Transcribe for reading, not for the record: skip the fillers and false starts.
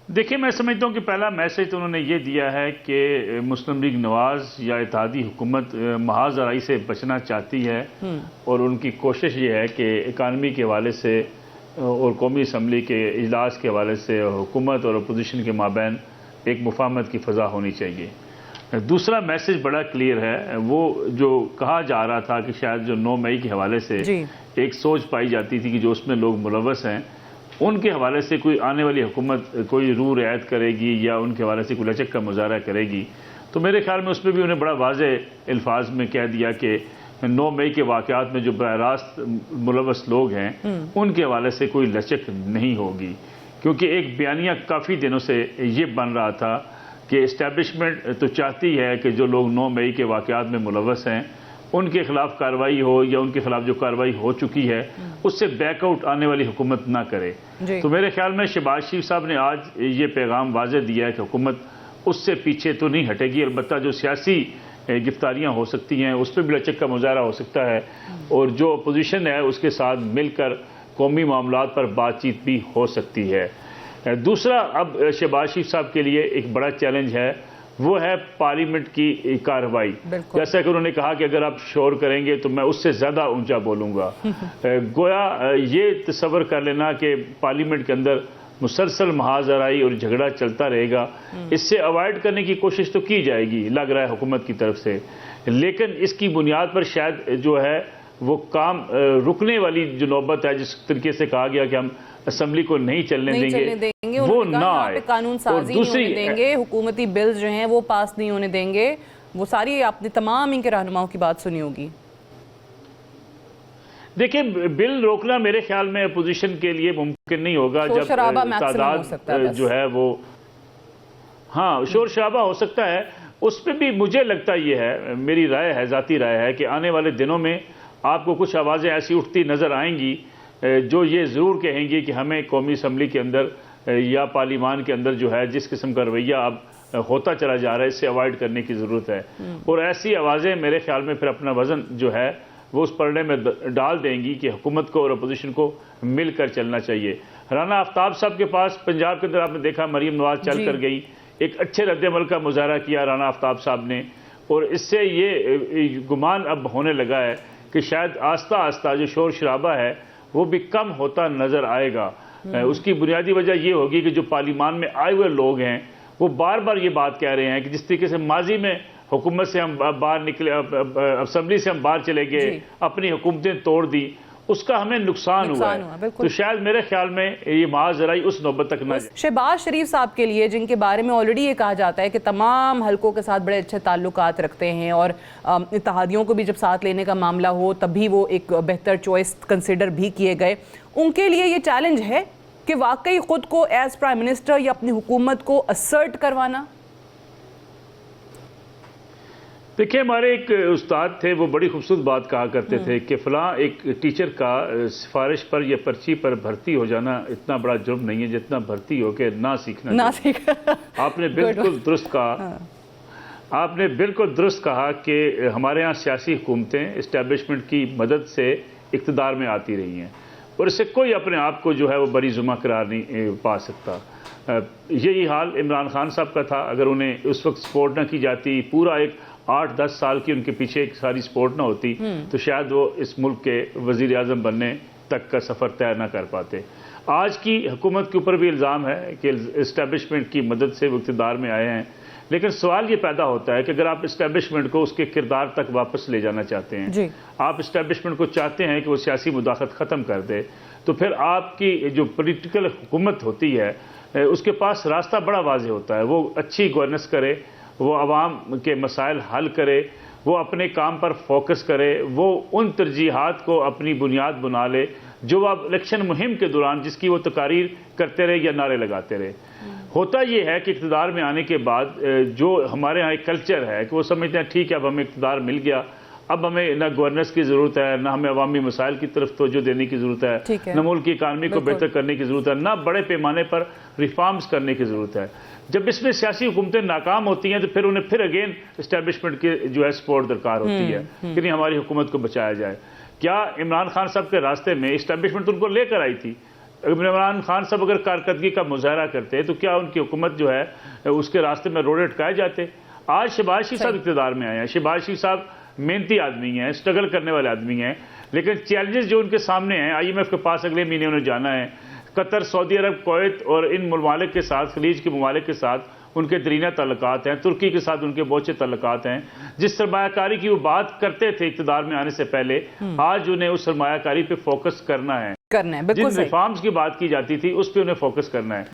देखिए, मैं समझता हूँ कि पहला मैसेज तो उन्होंने ये दिया है कि मुस्लिम लीग नवाज या इत्तेहादी हुकूमत महाज आराई से बचना चाहती है और उनकी कोशिश ये है कि इकानमी के हवाले से और कौमी असम्बली के इजलास के हवाले से हुकूमत और अपोजिशन के माबैन एक मुफाहमत की फ़ज़ा होनी चाहिए। दूसरा मैसेज बड़ा क्लियर है, वो जो कहा जा रहा था कि शायद जो 9 मई के हवाले से एक सोच पाई जाती थी कि जो उसमें लोग मुलव्वस हैं उनके हवाले से कोई आने वाली हुकूमत कोई रूह रियायत करेगी या उनके हवाले से कोई लचक का मुजाहरा करेगी, तो मेरे ख्याल में उसमें भी उन्हें बड़ा वाज़ेह अल्फाज में कह दिया कि 9 मई के वाक़यात में जो बराह रास्त मुलव्वस लोग हैं उनके हवाले से कोई लचक नहीं होगी। क्योंकि एक बयानिया काफ़ी दिनों से ये बन रहा था कि इस्टेब्लिशमेंट तो चाहती है कि जो लोग 9 मई के वाक़यात में मुलव्वस हैं उनके खिलाफ कार्रवाई हो या उनके खिलाफ जो कार्रवाई हो चुकी है उससे बैकआउट आने वाली हुकूमत ना करे। तो मेरे ख्याल में शहबाज शरीफ साहब ने आज ये पैगाम वाज़ेह दिया है कि हुकूमत उससे पीछे तो नहीं हटेगी, अलबत्ता जो सियासी गिरफ्तारियाँ हो सकती हैं उस पर भी लचक का मुजाहरा हो सकता है और जो अपोजिशन है उसके साथ मिलकर कौमी मामलात पर बातचीत भी हो सकती है। दूसरा, अब शहबाज शरीफ साहब के लिए एक बड़ा चैलेंज है, वो है पार्लियामेंट की कार्रवाई। जैसा कि उन्होंने कहा कि अगर आप शोर करेंगे तो मैं उससे ज़्यादा ऊंचा बोलूँगा। गोया ये तस्वर कर लेना कि पार्लियामेंट के अंदर मुसलसल महाजराई और झगड़ा चलता रहेगा, इससे अवॉइड करने की कोशिश तो की जाएगी लग रहा है हुकूमत की तरफ से, लेकिन इसकी बुनियाद पर शायद जो है वो काम रुकने वाली जो नौबत है, जिस तरीके से कहा गया कि हम असम्बली को नहीं चलने देंगे वो ना आए, कानून साजी नहीं होने देंगे, हुकूमती बिल्स जो हैं वो पास नहीं होने देंगे। वो सारी आपने तमाम इनके रहनुमाओं की बात सुनी होगी। देखिए, बिल रोकना मेरे ख्याल में अपोजिशन के लिए मुमकिन नहीं होगा जब तादाद जो है वो, हाँ, शोर शराबा हो सकता है। उस पर भी मुझे लगता ये है, मेरी राय है, ज़ाती राय है कि आने वाले दिनों में आपको कुछ आवाज़ें ऐसी उठती नज़र आएंगी जो ये ज़रूर कहेंगी कि हमें कौमी असम्बली के अंदर या पार्लियामान के अंदर जो है जिस किस्म का रवैया अब होता चला जा रहा है इससे अवॉइड करने की ज़रूरत है। और ऐसी आवाज़ें मेरे ख्याल में फिर अपना वज़न जो है वो उस पलड़े में डाल देंगी कि हुकूमत को और अपोजिशन को मिलकर चलना चाहिए। राना आफ्ताब साहब के पास पंजाब के अंदर आपने देखा मरीम नवाज चल कर गई, एक अच्छे रद्द-ए-अमल का मुजाहरा किया राना आफ्ताब साहब ने, और इससे ये गुमान अब होने लगा है कि शायद आस्ता आस्ता जो शोर शराबा है वो भी कम होता नजर आएगा। उसकी बुनियादी वजह ये होगी कि जो पार्लियामान में आए हुए लोग हैं वो बार बार ये बात कह रहे हैं कि जिस तरीके से माजी में हुकूमत से हम बाहर निकले, असम्बली से हम बाहर चले गए, अपनी हुकूमतें तोड़ दी, उसका हमें नुकसान हुआ है। तो शायद मेरे ख्याल में ये महाजराई उस नौबत तक न। शहबाज शरीफ साहब के लिए, जिनके बारे में ऑलरेडी ये कहा जाता है कि तमाम हलकों के साथ बड़े अच्छे ताल्लुकात रखते हैं और इत्तेहादियों को भी जब साथ लेने का मामला हो तभी वो एक बेहतर चॉइस कंसिडर भी किए गए, उनके लिए ये चैलेंज है कि वाकई खुद को एज प्राइम मिनिस्टर या अपनी हुकूमत को असर्ट करवाना। देखिए, हमारे एक उस्ताद थे, वो बड़ी खूबसूरत बात कहा करते थे कि फलां एक टीचर का सिफारिश पर या पर्ची पर भर्ती हो जाना इतना बड़ा जुर्म नहीं है जितना भर्ती हो के ना सीखना। आपने बिल्कुल दुरुस्त कहा, आपने बिल्कुल दुरुस्त कहा कि हमारे यहाँ सियासी हुकूमतें इस्टेब्लिशमेंट की मदद से इक़्तिदार में आती रही हैं और इससे कोई अपने आप को जो है वो बरी जुमा करार नहीं पा सकता। यही हाल इमरान खान साहब का था, अगर उन्हें उस वक्त सपोर्ट न की जाती, पूरा एक 8-10 साल की उनके पीछे एक सारी सपोर्ट ना होती तो शायद वो इस मुल्क के वज़ीर आज़म बनने तक का सफ़र तय ना कर पाते। आज की हुकूमत के ऊपर भी इल्ज़ाम है कि इस्टेब्लिशमेंट की मदद से वो इक़्तिदार में आए हैं, लेकिन सवाल ये पैदा होता है कि अगर आप इस्टेब्लिशमेंट को उसके किरदार तक वापस ले जाना चाहते हैं, आप इस्टेब्लिशमेंट को चाहते हैं कि वो सियासी मुदाखलत ख़त्म कर दे, तो फिर आपकी जो पॉलिटिकल हुकूमत होती है उसके पास रास्ता बड़ा वाज़ेह होता है। वो अच्छी गवर्नेंस करे, वो आवाम के मसाइल हल करे, वो अपने काम पर फोकस करे, वो उन तरजीहात को अपनी बुनियाद बना ले जो आप इलेक्शन मुहिम के दौरान जिसकी वो तकारीर करते रहे या नारे लगाते रहे। होता ये है कि इक़्तिदार में आने के बाद जो हमारे यहाँ एक कल्चर है कि वो समझते हैं ठीक है अब हमें इक़्तिदार मिल गया, अब हमें ना गवर्नेंस की ज़रूरत है, ना हमें अवामी मसाइल की तरफ तवज्जो देने की ज़रूरत है, ना मुल्क की इकानमी को बेहतर करने की ज़रूरत है, ना बड़े पैमाने पर रिफॉर्म्स करने की ज़रूरत है। जब इसमें सियासी हुकूमतें नाकाम होती हैं तो फिर उन्हें फिर अगेन इस्टेब्लिशमेंट की जो है सपोर्ट दरकार होती है कि नहीं हमारी हुकूमत को बचाया जाए। क्या इमरान खान साहब के रास्ते में इस्टेब्लिशमेंट उनको लेकर आई थी? इमरान खान साहब अगर कारकर्दगी का मुजाहरा करते तो क्या उनकी हुकूमत जो है उसके रास्ते में रोड़े अटकाए जाते? आज शहबाज शरीफ साहब इक़्तिदार में आए हैं। शहबाज शरीफ साहब मेहनती आदमी हैं, स्ट्रगल करने वाले आदमी हैं, लेकिन चैलेंजेस जो उनके सामने हैं, IMF के पास अगले महीने उन्हें जाना है, कतर, सऊदी अरब, कुवैत और इन ममालिक के साथ, खलीज के ममालिक के साथ उनके दरीना ताल्लुकात हैं, तुर्की के साथ उनके बहुत से ताल्लुकात हैं। जिस सरमायाकारी की वो बात करते थे इक़्तिदार में आने से पहले, आज उन्हें उस सरमायाकारी पे फोकस करना है, बिल्कुल जिन रिफॉर्म्स की बात की जाती थी उस पर उन्हें फोकस करना है।